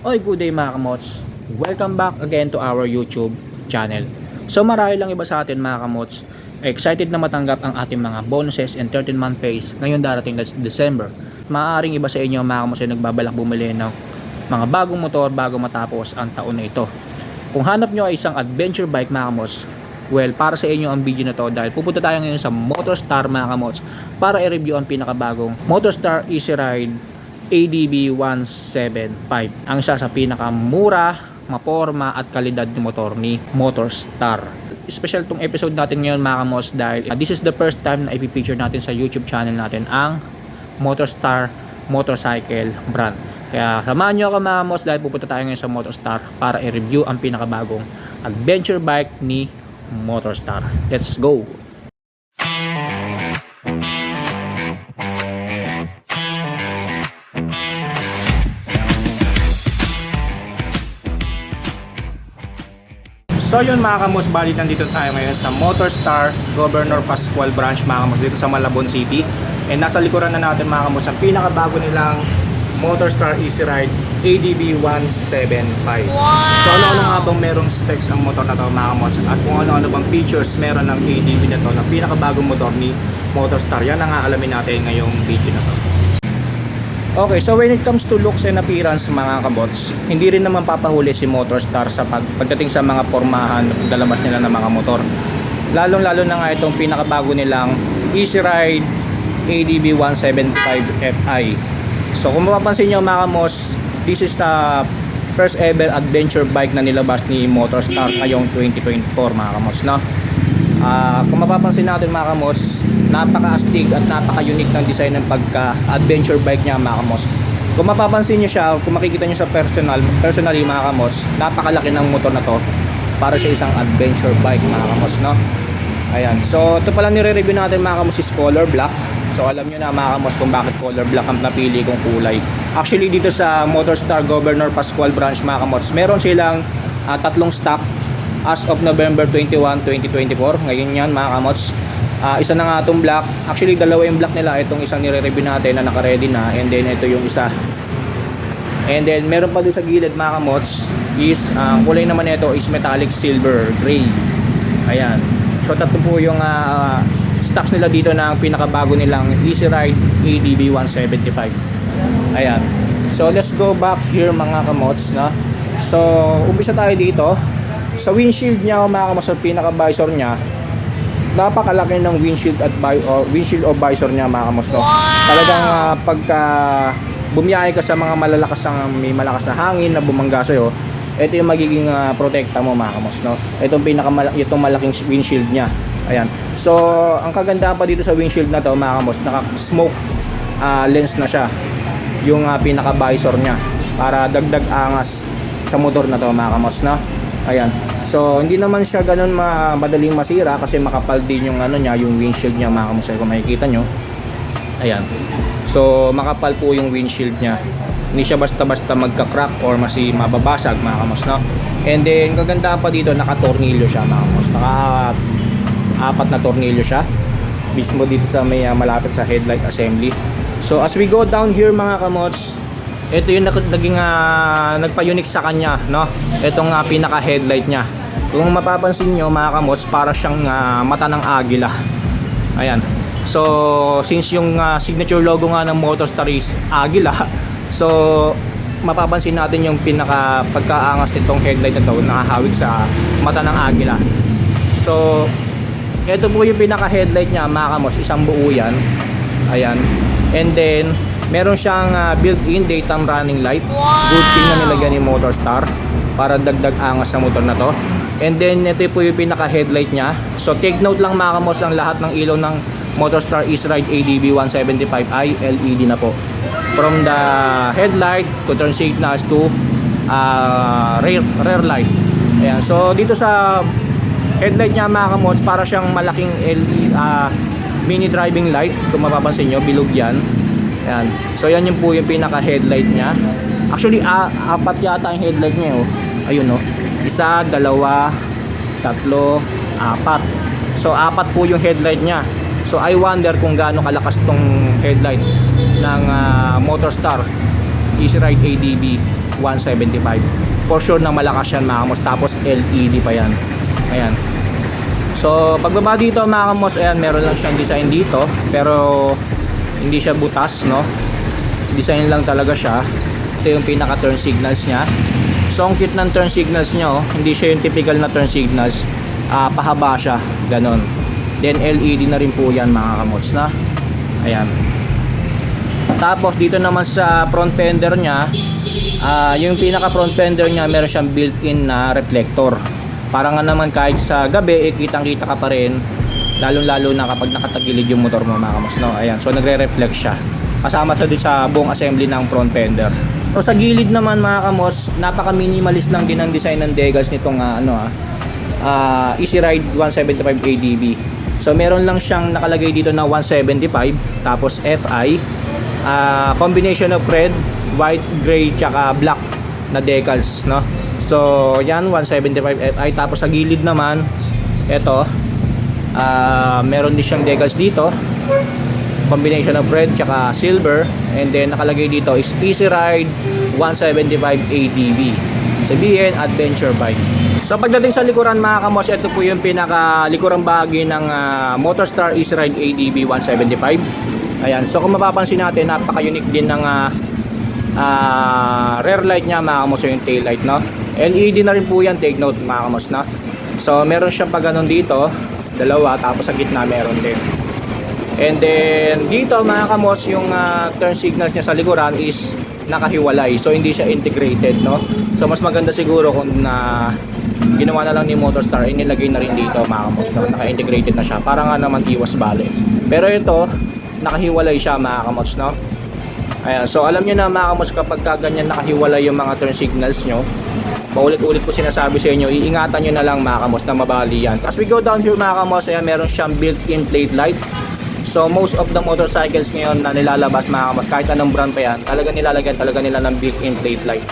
Oy, good day mga kamots. Welcome back again to our YouTube channel. So marahil lang iba sa atin mga kamots, excited na matanggap ang ating mga bonuses and 13-month pays ngayon darating na December. Maaaring iba sa inyo mga kamots ay nagbabalak bumili ng mga bagong motor bago matapos ang taon na ito. Kung hanap nyo ay isang adventure bike mga kamots, well, para sa inyo ang video na to dahil pupunta tayo ngayon sa Motorstar mga kamots para i-review ang pinakabagong Motorstar Easy Ride ADB 175, ang isa sa pinakamura, maporma at kalidad ng motor ni Motorstar. Special tong episode natin ngayon mga kamos dahil this is the first time na ipipicture natin sa YouTube channel natin ang Motorstar motorcycle brand. Kaya samahan nyo ako mga kamos dahil pupunta tayo ngayon sa Motorstar para i-review ang pinakabagong adventure bike ni Motorstar. Let's go! So yun mga kamos, bali nandito tayo ngayon sa Motorstar Governor Pascual Branch mga kamos dito sa Malabon City. And nasa likuran na natin mga kamos ang pinakabago nilang Motorstar Easy Ride ADB 175. Wow! So ano-ano nga bang merong specs ang motor na to mga kamos at kung ano-ano bang features meron ng ADB na to na pinakabagong motor ni Motorstar, yan ang aalamin natin ngayong video na to. Okay, so when it comes to looks and appearance mga kabots, hindi rin naman papahuli si Motorstar sa pagdating sa mga pormahan at paglalabas nila ng mga motor. Lalong-lalo na nga itong pinakabago nilang Easy Ride ADB 175 Fi. So kung mapapansin nyo mga kamos, this is the first ever adventure bike na nilabas ni Motorstar ngayong 2024 mga kamos, no? Kung mapapansin natin mga kamos, napaka-astig at napaka-unique ng design ng pagka-adventure bike niya mga kamos. Kung mapapansin niyo siya, kung makikita niyo sa personally mga kamos, napakalaki ng motor na to para sa isang adventure bike mga kamos, no? Ayan, so ito pala nire-review natin mga kamos is color black. So alam niyo na mga kamos kung bakit color black ang napili kong kulay. Actually dito sa Motorstar Governor Pascual Branch mga kamos, meron silang tatlong stock as of November 21, 2024. Ngayon yan mga kamots, isa na nga itong black. Actually dalawa yung black nila, itong isang nire-review natin na naka-ready na, and then ito yung isa. And then meron pa din sa gilid mga kamots is kulay naman ito is metallic silver gray. Ayan, so tatlo po yung stocks nila dito na pinakabago nilang Easy Ride ADB 175. Ayan, so let's go back here mga kamots, no? So umpisa tayo dito sa windshield niya mga kamos, sa pinaka-visor niya. Napakalaki ng windshield at windshield o visor niya mga kamos, no? Talagang pagka bumiyahe ka sa mga may malakas na hangin na bumangga sa'yo, ito yung magiging protekta mo mga kamos, no? Itong malaking windshield niya. Ayan, so ang kagandahan pa dito sa windshield na to mga kamos, naka-smoke lens na siya yung pinaka-visor niya para dagdag angas sa motor na to mga kamos, no? Ayan, so hindi naman siya ganun madaling masira kasi makapal din yung yung windshield niya mga kamos, kung makikita nyo. Ayan, so makapal po yung windshield niya, hindi siya basta-basta magka-crack or mababasag mga kamos, no? And then kagandahan pa dito, naka-tornilyo siya mga kamos, naka-apat na tornilyo siya mismo dito sa may malapit sa headlight assembly. So as we go down here mga kamots, ito yung naging nagpa-unique sa kanya, no? Itong pinaka headlight niya. Kung mapapansin nyo mga kamots, para siyang mata ng agila. Ayan, so since yung signature logo nga ng Motorstar is agila, so mapapansin natin yung pinaka pagkaangas nitong headlight na to, nakahawig sa mata ng agila. So ito po yung pinaka headlight niya mga kamots, isang buo yan. Ayan, and then meron siyang built-in daytime running light. Good thing na nilagyan ni Motorstar para dagdag angas sa motor na to. And then ito po yung pinaka headlight niya. So take note lang mga kamos, ng lahat ng ilaw ng Motorstar Easy Ride ADB 175 ay LED na po. From the headlight to turn signals to rear light. Ayan, so dito sa headlight niya mga kamos, para siyang malaking LED mini driving light. Kung mapapansin nyo, bilog yan. Ayan. So yan yung po yung pinaka headlight niya. Actually apat yata yung headlight niya, oh. Ayun, oh. Isa, dalawa, tatlo, apat. So apat po yung headlight niya. So I wonder kung gaano kalakas tong headlight ng Motorstar Easy Ride ADB 175. For sure na malakas yan mga kamos. Tapos LED pa yan. Ayan. So pagbaba dito mga kamos, ayan, meron lang siyang design dito, pero hindi siya butas, no? Design lang talaga siya. Ito yung pinaka turn signals niya. So ang cute ng turn signals niya, oh. Hindi siya yung typical na turn signals. Pahaba siya, ganon. Then LED na rin po yan mga kamots na. Ayan. Tapos dito naman sa front fender niya, yung pinaka front fender niya, meron siyang built-in na reflector. Para nga naman kahit sa gabi, kitang-kita ka pa rin, lalong-lalo na kapag nakatagilid yung motor mo mga kamos, no? Ayan, so nagre-reflect siya. Kasama siya dun sa buong assembly ng front fender. So sa gilid naman mga kamos, napaka-minimalist lang din ang design ng decals nitong Easy Ride 175 ADB. So meron lang siyang nakalagay dito na 175, tapos FI, combination of red, white, gray, tsaka black na decals, no? So yan, 175 FI. Tapos sa gilid naman, eto, meron din siyang decals dito, combination of red tsaka silver, and then nakalagay dito is Easy Ride 175 ADB, sabihin adventure bike. So pagdating sa likuran mga kamos, ito po yung pinaka likurang bahagi ng Motorstar Easy Ride ADB 175. Ayan, so kung mapapansin natin, napaka-unique din ng rear light niya mga kamos, yung tail light, no? LED na rin po yan, take note mga kamos, no? So meron siyang pag ganun dito, dalawa, tapos sa gitna meron din. And then dito mga kamos, yung turn signals niya sa likuran is nakahiwalay, so hindi siya integrated, no? So mas maganda siguro kung ginawa na lang ni Motorstar, inilagay na rin dito mga kamos, no? Naka-integrated na siya para nga naman iwas bale. Pero ito, nakahiwalay siya mga kamos, no? Ayan, so alam nyo na mga kamos, kapag ganyan nakahiwalay yung mga turn signals nyo, paulit-ulit ko sinasabi sa inyo, iingatan nyo na lang mga kamos na mabali yan. As we go down here mga kamos, ayan, meron siyang built-in plate light. So most of the motorcycles ngayon na nilalabas mga kamos, kahit anong brand pa yan, talaga nilalagyan talaga nila ng built-in plate light.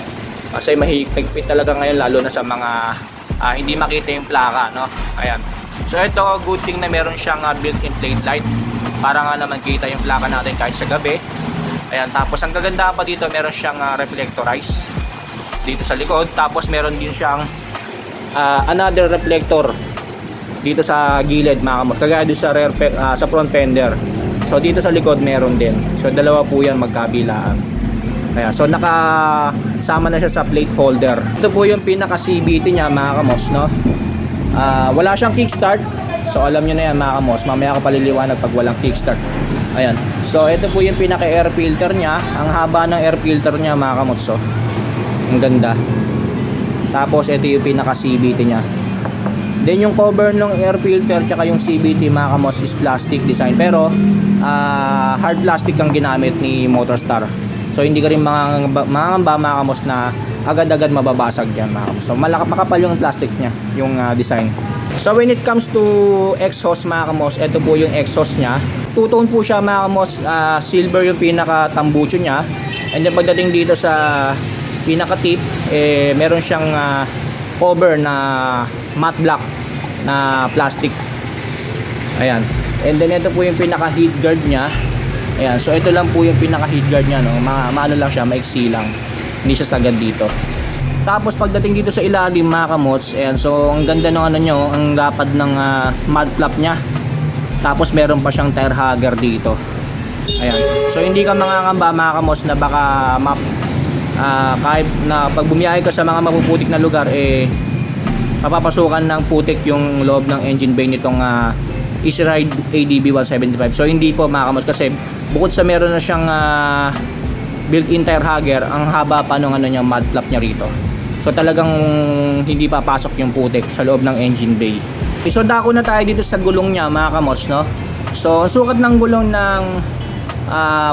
Kasi mahigpit talaga ngayon, lalo na sa mga hindi makita yung plaka, no? Ayan. So ito, good thing na meron siyang built-in plate light para nga naman kita yung plaka natin kahit sa gabi. Ayan, tapos ang kagandahan pa dito, meron siyang reflectorize dito sa likod. Tapos meron din siyang another reflector dito sa gilid mga kamos, kagaya dito sa sa front fender. So dito sa likod meron din. So dalawa po yan magkabilaan. Ayan, so nakasama na siya sa plate holder. Ito po yung pinaka CVT niya mga kamos, no? Wala siyang kickstart. So alam nyo na yan mga kamos, mamaya ko paliliwanag pag walang kickstart. Ayan, so ito po yung pinaka air filter niya. Ang haba ng air filter niya mga kamos, so ang ganda. Tapos ito yung pinaka CVT niya. Then yung cover ng air filter tsaka yung CVT mga kamos is plastic design, pero hard plastic ang ginamit ni Motorstar. So hindi ka rin mangangamba mga kamos na agad-agad mababasag yan mga kamos. So makapal yung plastic niya, yung design. So when it comes to exhaust mga kamos, ito po yung exhaust niya. Two-tone po siya mga kamos, silver yung pinaka tambucho niya. And then pagdating dito sa pinaka tip, meron siyang cover na matte black na plastic. Ayan. And then ito po yung pinaka heat guard niya. Ayan. So ito lang po yung pinaka heat guard niya, no? Maano lang siya, maiksi lang. Hindi siya sagad dito. Tapos pagdating dito sa ilalim mga kamots, ayan, so ang ganda ng ano nyo, ang lapad ng mud flap niya. Tapos meron pa siyang tire hugger dito. Ayan. So hindi ka mangangamba mga kamots na baka kahit na pag bumiyahe ka sa mga mapuputik na lugar, mapapasukan ng putik yung loob ng engine bay nitong Easy Ride ADB 175. So hindi po mga kamos, kasi bukod sa meron na siyang built-in tire hugger, ang haba pa nung ano niya, mud flap niya rito. So talagang hindi papasok yung putik sa loob ng engine bay. So dako na tayo dito sa gulong niya mga kamos, no? So sukat ng gulong ng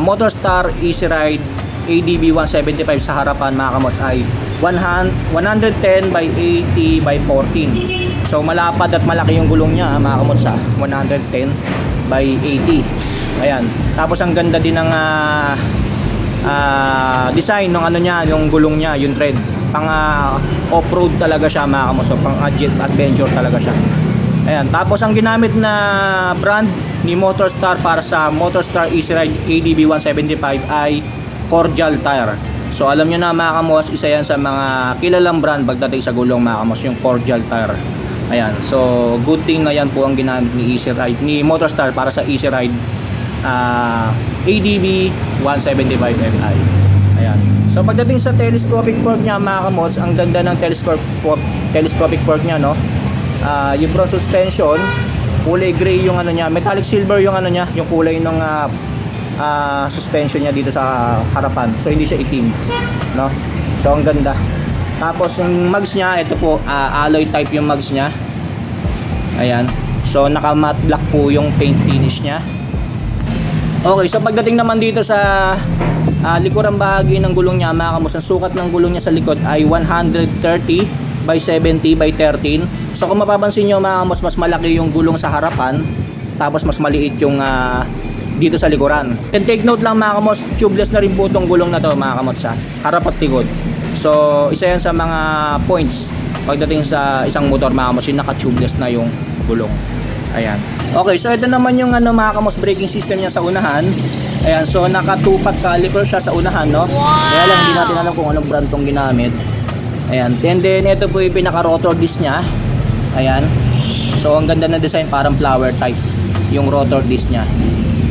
Motorstar Easy Ride ADB 175 sa harapan mga kamos ay 110 by 80 by 14. So malapad at malaki yung gulong niya mga kamos, 110 by 80. Ayan. Tapos ang ganda din ng design ng ano niya, yung gulong niya, yung tread. Pang off-road talaga siya mga kamos, so pang jet adventure talaga siya. Ayan. Tapos ang ginamit na brand ni Motorstar para sa Motorstar Easy Ride ADB 175 ay Cordial tire. So alam nyo na mga kamos, isa yan sa mga kilalang brand pagdating sa gulong mga kamos, yung Cordial tire. Ayan, so good thing na yan po ang ginamit ni Easy Ride, ni Motorstar para sa Easy Ride ADB 175Fi. Ayan. So pagdating sa telescopic fork niya mga kamos, ang ganda ng telescopic fork niya, no? Yung front suspension, kulay gray yung ano niya, metallic silver yung ano niya, yung kulay ng suspension niya dito sa harapan. So hindi siya itim, no? So ang ganda. Tapos yung mugs niya, ito po, alloy type yung mugs niya. Ayan. So naka matte black po yung paint finish niya. Okay, so pagdating naman dito sa likurang bahagi ng gulong niya, mga kamos, ang sukat ng gulong niya sa likod ay 130 by 70 by 13. So kung mapapansin nyo mga kamos, mas malaki yung gulong sa harapan, tapos mas maliit yung dito sa likuran. And take note lang mga kamos, tubeless na rin po itong gulong na to mga kamos, sa harap at likod. So isa yan sa mga points pagdating sa isang motor mga kamos, yung naka-tubeless na yung gulong. Ayan. Okay, so ito naman yung ano mga kamos, braking system niya sa unahan. Ayan, so naka 2-pot caliper siya sa unahan, no? Kaya lang hindi natin alam kung anong brand tong ginamit. Ayan, and then ito po yung pinaka rotor disc niya. Ayan. So ang ganda na design, parang flower type yung rotor disc niya.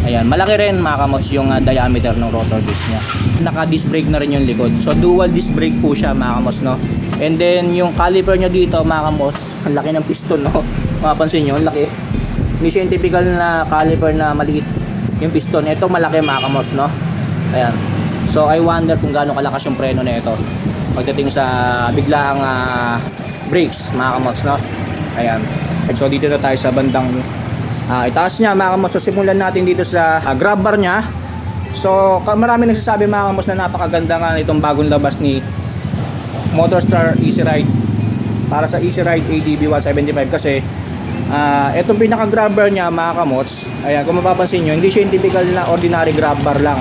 Ayan, malaki rin mga kamos yung diameter ng rotor disc niya. Naka disc brake na rin yung likod. So dual disc brake po siya mga kamos, no? And then yung caliper niya dito mga kamos, ang laki ng piston, no? Mapapansin nyo, ang laki. Hindi siya yung typical na caliper na maliit yung piston. Ito malaki mga kamos, no? Ayan. So I wonder kung gaano kalakas yung preno na ito pagdating sa biglaang brakes mga kamos, no? Ayan. So dito na tayo sa bandang itaas niya mga kamos. So simulan natin dito sa grab bar niya. So marami nagsasabi mga kamos na napakaganda nga itong bagong labas ni Motorstar Easy Ride para sa Easy Ride ADB 175 kasi itong pinaka grab bar niya mga kamos, ayan, kung mapapansin nyo, hindi siya yung typical na ordinary grab bar lang.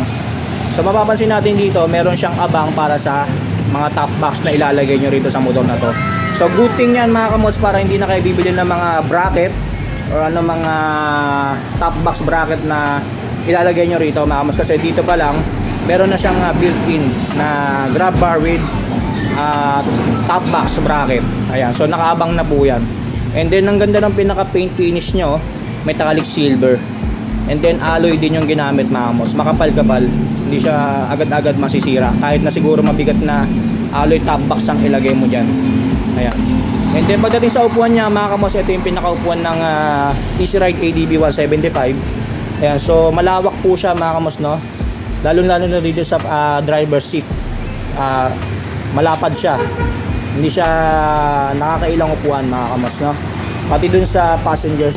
So mapapansin natin dito, meron siyang abang para sa mga top box na ilalagay nyo rito sa motor na to. So good thing yan mga kamos, para hindi na kayo bibili ng mga bracket or ano, mga top box bracket na ilalagay nyo rito mga kamos, kasi dito pa lang meron na siyang built-in na grab bar with top box bracket. Ayan, so nakaabang na po yan. And then ang ganda ng pinaka paint finish nyo, metallic silver. And then alloy din yung ginamit mga kamos, makapal-kapal, hindi siya agad-agad masisira kahit na siguro mabigat na alloy top box ang ilagay mo dyan. Ayan. And then pagdating sa upuan niya mga kamos, ito yung pinakaupuan ng Easy Ride ADB 175. Ayan, so malawak po siya mga kamos, no? Lalo-lalo na dito sa driver seat. Malapad siya. Hindi siya nakakailang upuan mga kamos, no? Pati dun sa passenger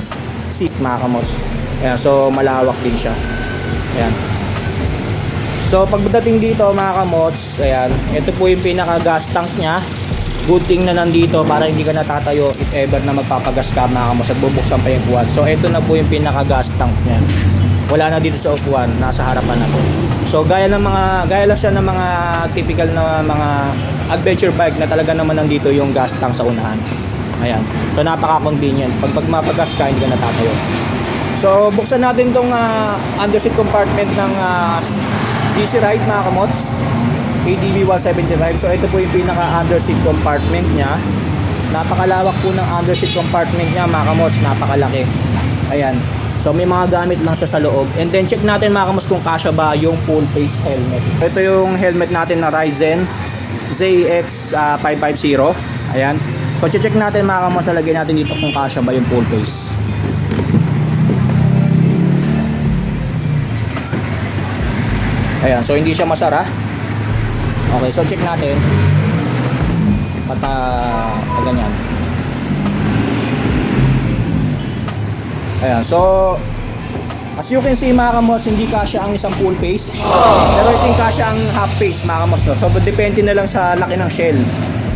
seat mga kamos. Ayan, so malawak din siya. Ayan. So pagdating dito mga kamos, ayan, ito po yung pinaka gas tank niya. Good thing na nandito para hindi ka natatayo if ever na magpapagas ka mga kamos at bubuksan pa yung upuan. So ito na po yung pinaka gas tank niya. Wala na dito sa upuan, nasa harapan na po. So gaya lang siya ng mga typical na mga adventure bike na talaga naman nandito yung gas tank sa unahan. Ayan. So napaka-convenient. Pag mapagas ka, hindi ka natatayo. So buksan natin tong underseat compartment ng Easy Ride mga kamots, ADB 175. So ito po yung pinaka underseat compartment niya. Napakalawak po ng underseat compartment niya mga kamots, napakalaki. Ayan. So may mga gamit lang siya sa loob. And then check natin mga kamos kung kasya ba yung full face helmet. Ito yung helmet natin na Ryzen ZX 550. Ayan. So check natin mga kamos, nalagay natin dito kung kasya ba yung full face. Ayan. So hindi siya masara. Okay. So check natin. Ganyan. Ayan, so as you can see mga kamos, hindi kasya ang isang full face. Pero ito yung kasya ang half face mga kamos, no? So depende na lang sa laki ng shell.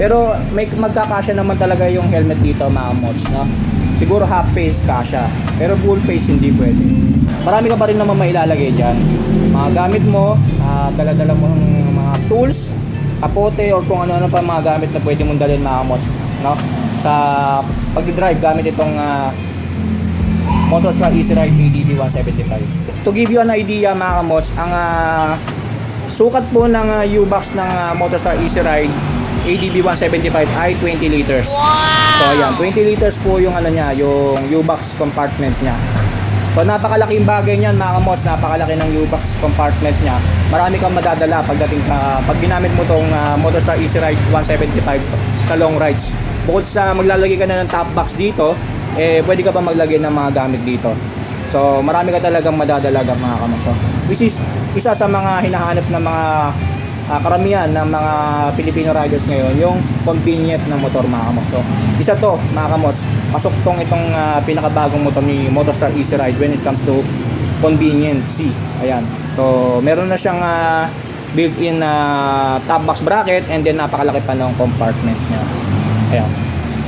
Pero may magkakasya naman talaga yung helmet dito mga kamos, no? Siguro half face kasya, pero full face hindi pwede. Marami ka pa rin naman mailalagay dyan. Mga gamit mo, dala-dala mo ng mga tools, kapote, or kung ano-ano pa mga gamit na pwede mong dalhin mga kamos, no? Sa pag-drive gamit itong Motorstar Easy Ride ADB 175. To give you an idea mga kamos, ang Sukat po ng U-Box ng Motorstar Easy Ride ADB 175 ay 20 liters. So ayan, 20 liters po yung ano niya, yung U-Box compartment niya. So napakalaking bagay niyan mga kamots, napakalaki ng U-Box compartment niya. Marami kang madadala pagdating pag ginamit mo tong Motorstar Easy Ride 175 sa long rides. Bukod sa maglalagay ka na ng top box dito, pwede ka pa maglagay ng mga gamit dito. So marami ka talagang madadalaga mga kamots. Which is isa sa mga hinahanap ng mga karamihan ng mga Filipino riders ngayon, yung convenient na motor mga kamots. So, isa to mga kamots, pasok itong pinakabagong motor ni Motorstar Easy Ride when it comes to conveniency. Ayan. So meron na siyang built-in top box bracket, and then napakalaki pa ng compartment niya. Ayan.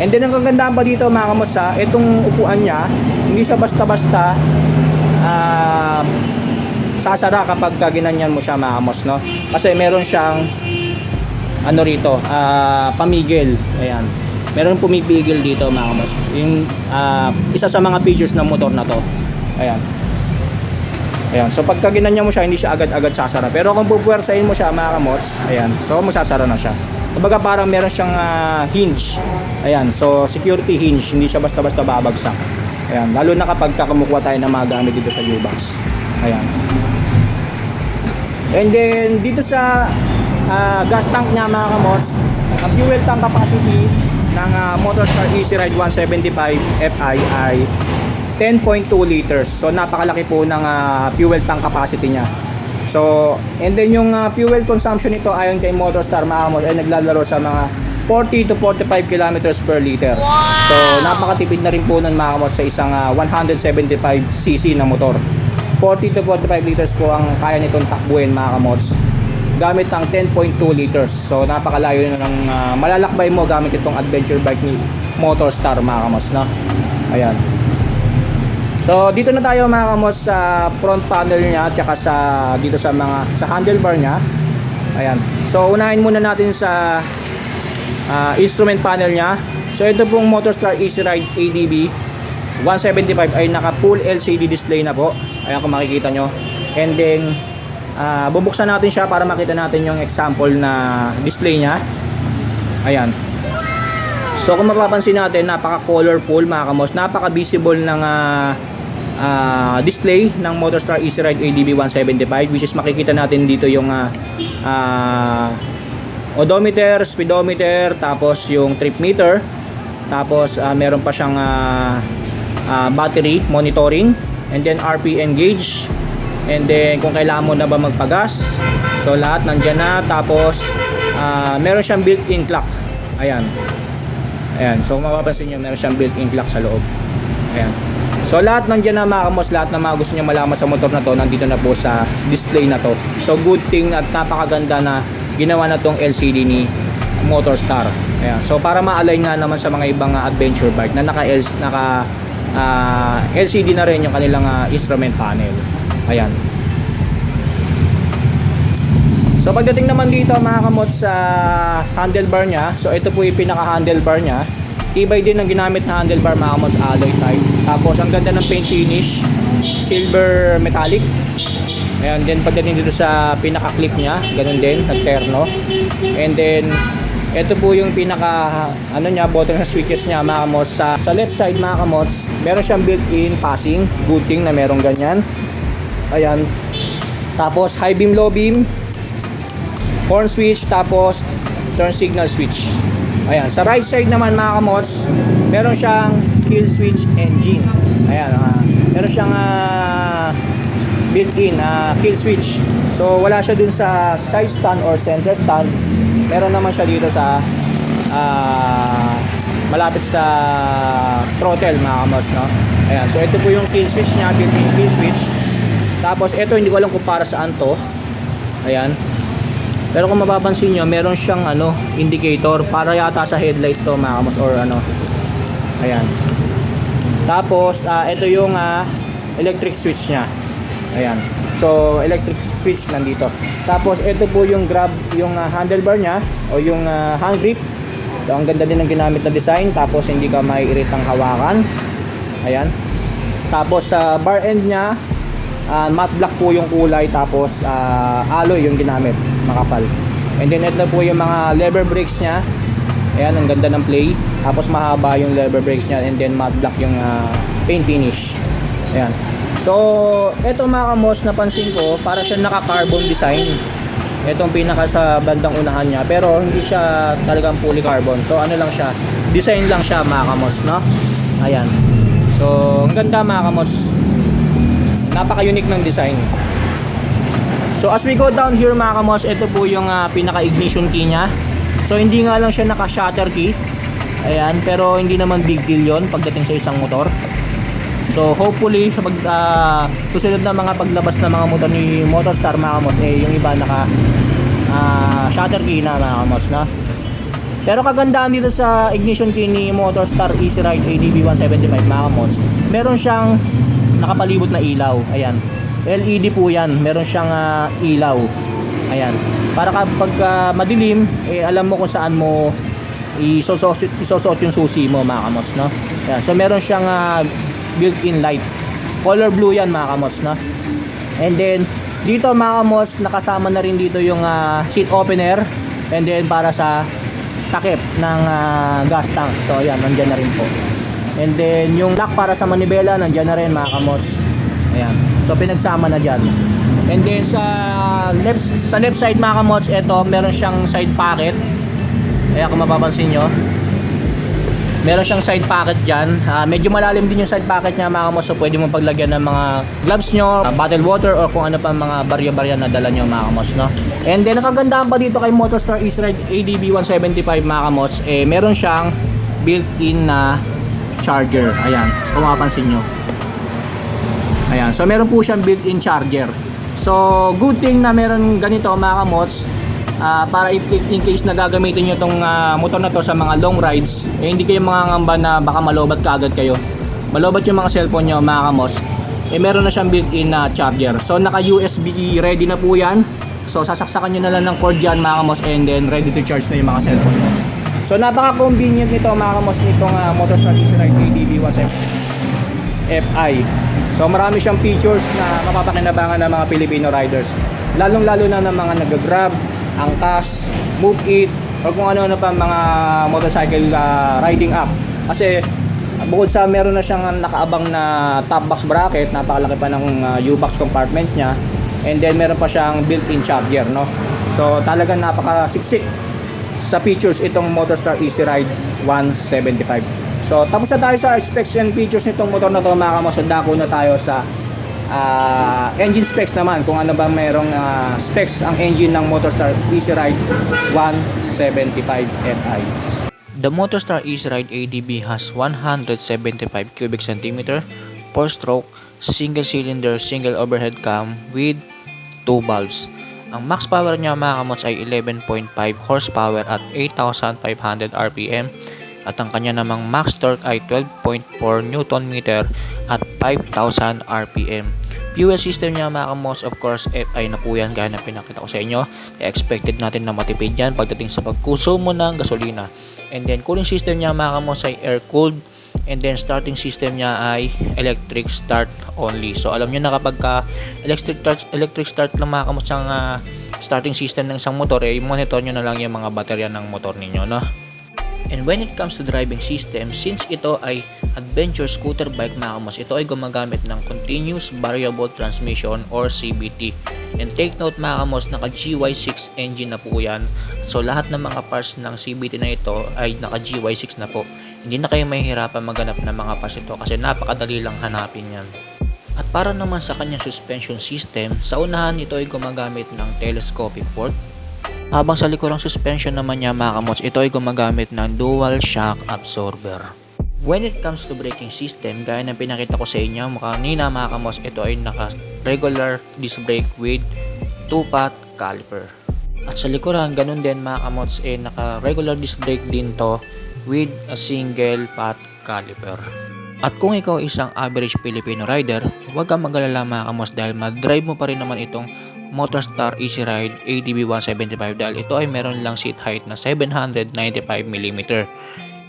And then ang kagandahan pa dito mga kamots, itong upuan niya, hindi siya basta-basta sasara kapag ginanyan mo siya mga kamots, no? Kasi meron siyang ano rito, pamigil. Ayan. Meron pumipigil dito mga kamots. Yung isa sa mga features ng motor na to. Ayan. Ayan. So pagka ginanyan mo siya, hindi siya agad-agad sasara. Pero kung pupuwersahin mo siya mga kamots, ayan. So masasara na siya. Kumbaga parang meron siyang hinge. Ayan. So security hinge, hindi siya basta-basta babagsak. Ayan. Lalo na kapag kumukuha tayo ng mga gamit dito sa U-Box. Ayan. And then dito sa gas tank niya mga kamots, ang fuel tank capacity ng Motorstar Easy Ride 175 Fi ay 10.2 liters. So napakalaki po ng fuel tank capacity niya. So and then yung fuel consumption nito ayon kay Motorstar mga kamots ay naglalaro sa mga 40 to 45 kilometers per liter. So napakatipid na rin po ng mga kamots sa isang 175cc na motor. 40 to 45 liters po ang kaya nitong takbuhin mga kamots gamit ang 10.2 liters. So napakalayo na ng malalakbay mo gamit itong adventure bike ni Motorstar mga kamots, no? Ayan. So dito na tayo mga kamots sa front panel niya at saka dito sa handlebar niya. Ayan. So unahin muna natin sa instrument panel niya. So ito pong Motorstar Easy Ride ADB 175 ay naka full LCD display na po. Ayan kung makikita nyo. And then bubuksan natin siya para makita natin yung example na display nya. Ayan. So kung mapapansin natin, napaka colorful mga kamos, napaka visible ng display ng Motorstar Easy Ride ADB 175, which is makikita natin dito yung odometer, speedometer, tapos yung trip meter, tapos meron pa siyang battery monitoring, and then RPM gauge, and then kung kailangan mo na ba magpagas, so lahat nandyan na. Tapos meron siyang built-in clock. Ayan, so mapapansin nyo meron siyang built-in clock sa loob. Ayan, so lahat nandyan na mga kamos, lahat na mga gusto nyo malaman sa motor na to nandito na po sa display na to. So good thing at napakaganda na ginawa na tong LCD ni Motorstar. Ayan, so para ma-align nga naman sa mga ibang adventure bike na naka LCD na rin yung kanilang instrument panel. Ayan. So pagdating naman dito mga kamot sa handlebar nya, so ito po yung pinaka handlebar nya. Tibay din ang ginamit na handlebar mga kamot, alloy type. Tapos ang ganda ng paint finish, silver metallic. Ayan, then pagdating dito sa pinaka clip nya, ganun din, nagterno. And then ito po yung pinaka nya, button na switches nya mga kamos. Sa left side mga kamos, meron siyang built-in passing. Good thing na meron ganyan. Ayan. Tapos high beam, low beam, horn switch, tapos turn signal switch. Ayan. Sa right side naman mga kamos, meron siyang kill switch engine. Ayan. Meron siyang built-in kill switch. So wala siya dun sa side stand or center stand. Meron naman siya dito sa malapit sa throttle mga kamos, no? Ayan, so ito po yung kill switch niya, built-in kill switch. Tapos ito hindi ko alam kung para saan to. Ayan. Pero kung mapapansin nyo, meron siyang indicator para yata sa headlight to mga kamos, or Ayan. Tapos ito yung electric switch niya. Ayan. So electric switch nandito. Tapos ito po yung grab, yung handlebar nya o yung hand grip. So ang ganda din ng ginamit na design, tapos hindi ka maiiritang hawakan. Ayan. Tapos sa bar end nya, Matte black po yung kulay, tapos alloy yung ginamit, makapal. And then ito po yung mga lever brakes nya. Ayan, ang ganda ng play. Tapos mahaba yung lever brakes nya, and then matte black yung paint finish. Ayan. So ito mga kamos, napansin ko para siya naka carbon design. Itong pinaka sa bandang unahan nya, pero hindi siya talagang fully carbon. So ano lang siya, design lang siya mga kamos, no? Ayan. So ang ganda mga kamos, napaka-unique ng design. So as we go down here mga kamos, ito po yung pinaka-ignition key nya. So hindi nga lang siya naka-shutter key. Ayan, pero hindi naman big deal yon pagdating sa isang motor. So hopefully sa susunod na mga paglabas ng mga motor ni Motorstar mga kamos, yung iba naka shutter key na mga kamos, na. Pero kagandahan dito sa ignition key ni Motorstar Easy Ride ADB 175 mga kamos, meron siyang nakapalibot na ilaw. Ayan, LED po yan, meron siyang ilaw. Ayan, para kapag madilim, alam mo kung saan mo isusuot yung susi mo mga kamos, no? Ayan, so meron siyang built-in light, color blue yan mga kamos, no? And then dito mga kamos, nakasama na rin dito yung seat opener, and then para sa takip ng gas tank. So ayan, nandyan na rin po. And then yung lock para sa manibela, nandyan na rin mga kamos. Ayan, so pinagsama na dyan. And then sa left side mga kamos, ito meron siyang side pocket. Ayan, kung mapapansin nyo, meron siyang side pocket dyan. Medyo malalim din yung side pocket niya mga kamos, so pwede mo paglagyan ng mga gloves nyo, bottled water, or kung ano pa mga barya-barya na dala nyo mga kamos, no? And then nakagandahan pa dito kay Motorstar Easy Ride ADB 175 mga kamos, meron siyang built-in na charger. Ayan, kung mapapansin nyo, ayan, so meron po siyang built-in charger. So good thing na meron ganito mga kamos, para in case na gagamitin nyo itong motor na to sa mga long rides, hindi kayo mangangamba na baka malobat kaagad kayo, malobat yung mga cellphone nyo mga kamos. Meron na siyang built-in na charger. So naka USB ready na po yan. So sasaksakan nyo na lang ng cord dyan mga kamos, and then ready to charge na yung mga cellphone nyo. So napaka convenient nito mga kamos, nitong Motorstar Easy Ride ADB 175 FI. So marami siyang features na mapapakinabangan ng mga Filipino riders, lalong lalo na ng mga nag-grab, angkas, move it, o kung ano-ano pa mga motorcycle riding app. Kasi bukod sa meron na siyang nakaabang na top box bracket, napakalaki pa ng U-box compartment niya, and then meron pa siyang built-in charger, no? So talagang napakasiksik sa features itong Motorstar Easy Ride 175. So tapos na tayo sa specs and features nitong motor na to mga kamos. So dako na tayo sa engine specs naman, kung ano ba merong specs ang engine ng Motorstar Easy Ride 175 Fi. The Motorstar Easy Ride ADB has 175 cubic centimeter, 4-stroke, single cylinder, single overhead cam with 2 valves. Ang max power niya mga kamots ay 11.5 horsepower at 8,500 RPM, at ang kanya namang max torque ay 12.4 Nm at 5,000 RPM. Fuel system niya mga kamots, of course FI na po yan gaya na pinakita ko sa inyo. Expected natin na matipid yan pagdating sa pagkonsumo ng gasolina. And then cooling system niya mga kamots ay air cooled. And then starting system niya ay electric start only. So alam niyo na kapag electric start lang mga kamots ang starting system ng isang motor, monitor niyo na lang yung mga baterya ng motor ninyo, no? And when it comes to driving system, since ito ay adventure scooter bike mga kamots, ito ay gumagamit ng continuous variable transmission or CVT. And take note mga kamots, naka GY6 engine na po yan. So lahat ng mga parts ng CVT na ito ay naka GY6 na po. Hindi na kayo mahihirapan maghanap ng mga parts ito kasi napakadali lang hanapin yan. At para naman sa kanyang suspension system, sa unahan ito ay gumagamit ng telescopic fork. Habang sa likurang suspension naman niya mga kamots, ito ay gumagamit ng dual shock absorber. When it comes to braking system, gaya ng pinakita ko sa inyo kanina mga kamots, ito ay naka regular disc brake with 2-pot caliper. At sa likuran, ganun din mga kamots, naka regular disc brake din to with a single pot caliper. At kung ikaw isang average Filipino rider, huwag kang mag-alala mga kamots dahil ma-drive mo pa rin naman itong Motorstar Easy Ride ADB 175 dahil ito ay meron lang seat height na 795mm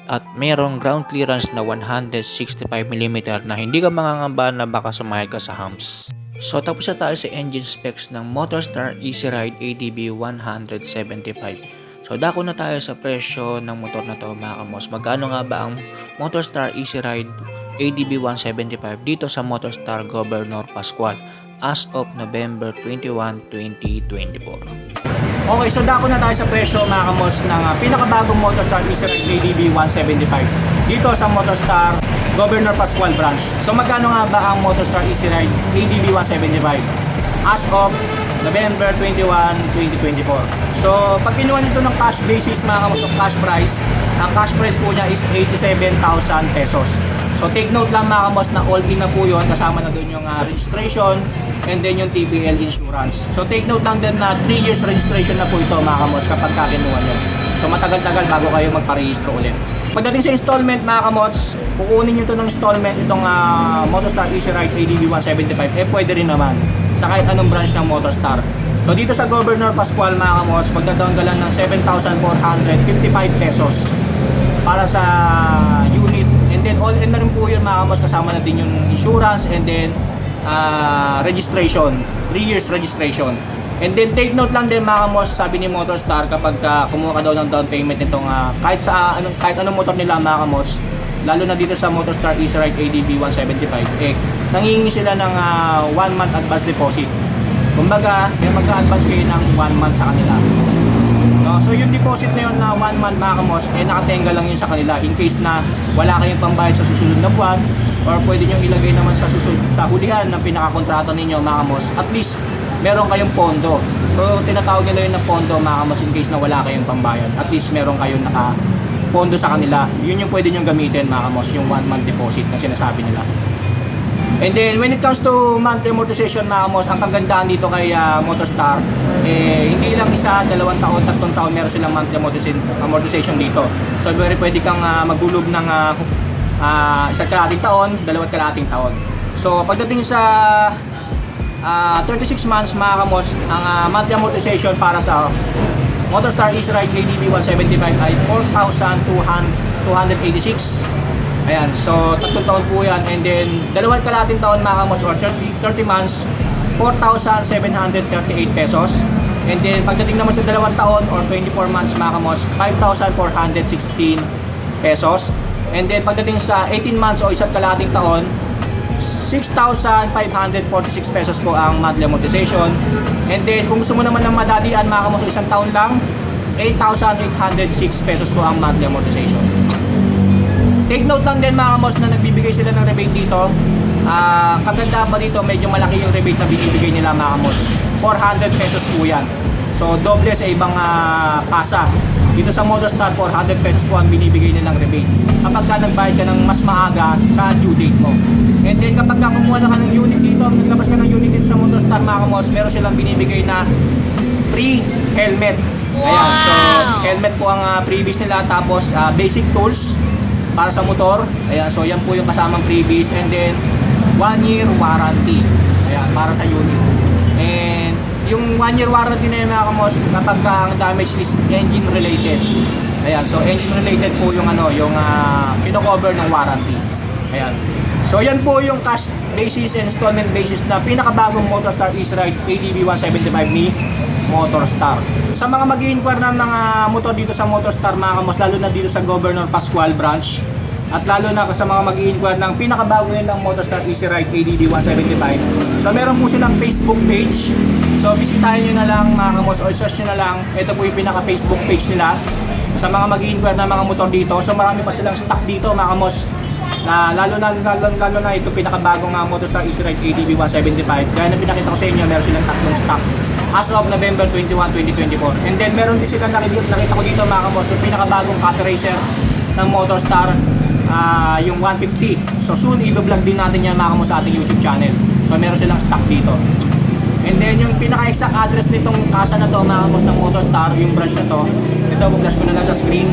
at mayroong ground clearance na 165mm na hindi ka mangangamba na baka sumahid ka sa humps. So tapos na tayo sa engine specs ng Motorstar Easy Ride ADB 175. So dako na tayo sa presyo ng motor na to mga kamos. Magkano nga ba ang Motorstar Easy Ride ADB 175 dito sa Motorstar Governor Pascual as of November 21, 2024. Okay, so dako na tayo sa presyo mga kamos ng pinakabagong Motorstar Easy Ride ADB 175 dito sa Motorstar Governor Pascual branch. So magkano nga ba ang Motorstar Easy Ride ADB 175 as of November 21, 2024? So pag kinuha nito ng cash basis mga kamos, cash price, ang cash price po niya is 87,000 pesos. So take note lang mga kamos na all in na po yun, kasama na doon yung registration and then yung TPL insurance. So take note lang din na 3 years registration na po ito mga kamos kapag kinuha nyo. So matagal-tagal bago kayo magparehistro ulit. Pagdating sa installment mga kamots, kukunin nyo ito ng installment itong Motorstar Easy Ride ADB 175, pwede rin naman sa kahit anong branch ng Motorstar. So dito sa Governor Pascual mga kamots, magdadaan ka lang ng 7,455 pesos para sa unit. And then all in na rin po yun mga kamots, kasama na din yung insurance and then registration, 3 years registration. And then take note lang din mga kamos, sabi ni Motorstar kapag kumuha ka daw ng down payment nitong kahit anong motor nila mga kamos, lalo na dito sa Motorstar Easy Ride ADB 175, nangingi sila ng 1 month advance deposit. Kumbaga, may magka-advance kayo ng 1 month sa kanila. No? So yung deposit na yun na 1 month mga kamos, nakatenga lang yun sa kanila in case na wala kayong pambayad sa susunod na buwan, or pwede nyo ilagay naman sa hulihan ng pinakakontrata ninyo mga kamos. At least meron kayong pondo. So tinatawag nila yun na pondo mga kamos in case na wala kayong pambayad. At least meron kayong naka-pondo sa kanila. Yun yung pwede nyo gamitin mga kamos, yung 1 month deposit na sinasabi nila. And then when it comes to monthly amortization mga kamos, ang kagandaan dito kay Motorstar, hindi lang 1, 2 taon, 3 taon meron silang monthly amortization dito. So pwede kang maghulog ng 1 kalahating taon, 2 kalahating taon. So pagdating sa 36 months mga kamos, ang monthly amortization para sa Motorstar Easy Ride ADB 175 ay 4,286. Ayan, so 3 taon po yan. And then 2 kalahating taon mga kamos or 30 months, 4,738 pesos. And then pagdating naman sa 2 taon or 24 months mga kamos, 5,416 pesos. And then pagdating sa 18 months o 1 kalahating taon, 6,546 pesos po ang monthly amortization. And then kung gusto mo naman ng madalian mga kamos, 1 taon lang, 8,806 pesos po ang monthly amortization. Take note lang din mga kamos na nagbibigay sila ng rebate dito. Kaganda ba dito, medyo malaki yung rebate na binibigay nila mga kamos. 400 pesos po yan. So doble sa ibang kasa. Dito sa Motorstar, 400 pesos po ang binibigay nilang rebate kapag nagbayad ka ng mas maaga sa due date mo. And then kapag kumuha na ka ng unit dito, naglabas ka ng unit dito sa Motorstar mga kamos, meron silang binibigay na free helmet. Ayan, so helmet po ang freebies nila, tapos basic tools para sa motor. Ayan, so yan po yung kasamang freebies. And then 1 year warranty. Ayan, para sa unit. And yung 1 year warranty na yun mga kamos, kapag ang damage is engine related. Ayan, so engine related po yung yung pino-cover ng warranty. Ayan. So yan po yung cash basis and installment basis na pinakabagong Motorstar Easy Ride ADB 175 ni Motorstar. Sa mga mag-i-inquire ng mga motor dito sa Motorstar mga kamos, lalo na dito sa Governor Pascual branch, at lalo na sa mga mag-i-inquire ng pinakabago nilang Motorstar Easy Ride ADB 175. So meron po silang Facebook page. So bisitahin nyo na lang mga kamos, or search nyo na lang. Ito po yung pinaka-Facebook page nila sa mga mag-i-inquire ng mga motor dito. So marami pa silang stock dito mga kamos, na lalo na ito pinakabagong Motorstar Easy Ride ADB 175. Gaya na pinakita ko sa inyo, meron silang 3 stock as of November 21, 2024. And then meron din silang nakita ko dito mga kamos, yung pinakabagong Cat Racer ng Motorstar, yung 150. So soon i-vlog din natin yan mga kamos sa ating YouTube channel. So meron silang stock dito. And then yung pinaka-exact address nitong kasa na to mga kamos ng Motorstar, yung branch na to, ito flash ko na lang sa screen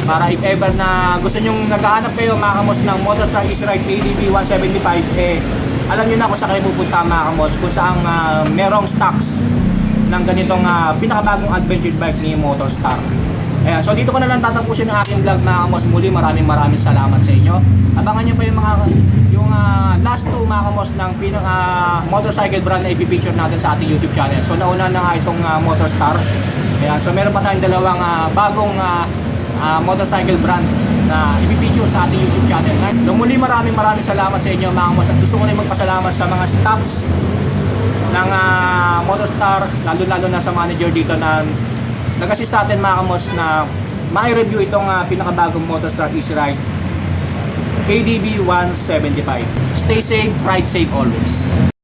para if ever na gusto nyong naghahanap kayo mga kamos ng Motorstar Easy Ride ADB 175, alam nyo na kung saan kayo pupunta mga kamos, kung saan merong stocks ng ganitong pinakabagong adventure bike ni Motorstar. Ayan, so dito ko na lang tatapusin ang aking vlog mga kamos. Muli maraming salamat sa inyo. Abangan nyo pa yung last two mga kamos ng motorcycle brand na ipipicture natin sa ating YouTube channel. So nauna na nga itong Motorstar. Ayan, so meron pa tayong dalawang bagong motorcycle brand na ipipicture sa ating YouTube channel. So muli maraming salamat sa inyo mga kamos. At gusto ko rin magpasalamat sa mga staffs ng Motorstar, lalo na sa manager dito na nag-assist sa atin mga kamos na ma-review itong pinakabagong Motorstar Easy Ride ADB 175. Stay safe, ride safe always.